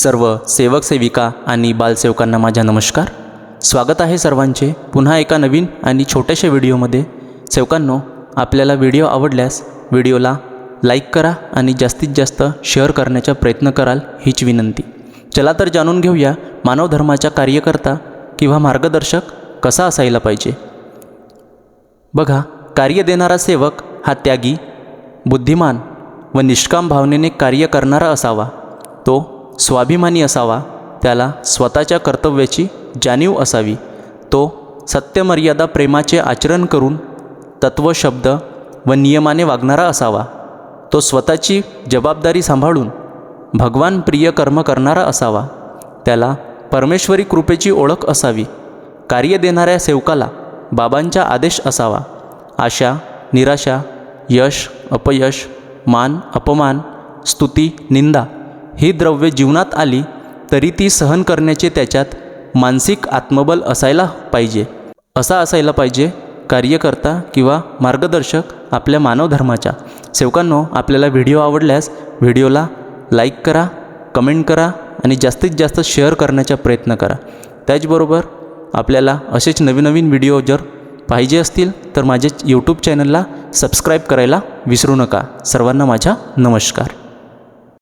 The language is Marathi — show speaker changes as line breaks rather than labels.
सर्व सेवक सेविका आणि बालसेवकांना माझा नमस्कार। स्वागत आहे सर्वांचे पुन्हा एका नवीन आणि छोट्याशा व्हिडिओमध्ये। सेवकांनो, आपल्याला व्हिडिओ आवडल्यास व्हिडिओला लाईक करा आणि जास्तीत जास्त शेअर करण्याचा प्रयत्न कराल हीच विनंती। चला तर जाणून घेऊया मानव धर्माचा कार्यकर्ता किंवा मार्गदर्शक कसा असायला पाहिजे। बघा, कार्य देणारा सेवक हा त्यागी, बुद्धिमान व निष्काम भावनेने कार्य करणारा असावा। तो स्वाभिमानी असावा, त्याला स्वतःच्या कर्तव्याची जाणीव असावी। तो सत्यमर्यादा प्रेमाचे आचरण करून तत्व, शब्द व नियमाने वागणारा असावा। तो स्वतःची जबाबदारी सांभाळून भगवान प्रिय कर्म करणारा असावा। त्याला परमेश्वरी कृपेची ओळख असावी। कार्य देणाऱ्या सेवकाला बाबांचा आदेश असावा। आशा, निराशा, यश, अपयश, मान, अपमान, स्तुती, निंदा ही द्रव्ये जीवनात आली तरी ती सहन करण्याचे त्याच्यात मानसिक आत्मबल असायला पाहिजे। असा असायला पाहिजे कार्यकर्ता किंवा मार्गदर्शक आपल्या मानव धर्माच्या। सेवकांनो, आपल्याला व्हिडिओ आवडल्यास व्हिडिओला लाईक करा, कमेंट करा आणि जास्तीत जास्त शेअर करण्याचा प्रयत्न करा। त्याचबरोबर आपल्याला असेच नवीन व्हिडिओ जर पाहिजे असतील तर माझे यूट्यूब चॅनलला सबस्क्राईब करायला विसरू नका। सर्वांना माझा नमस्कार।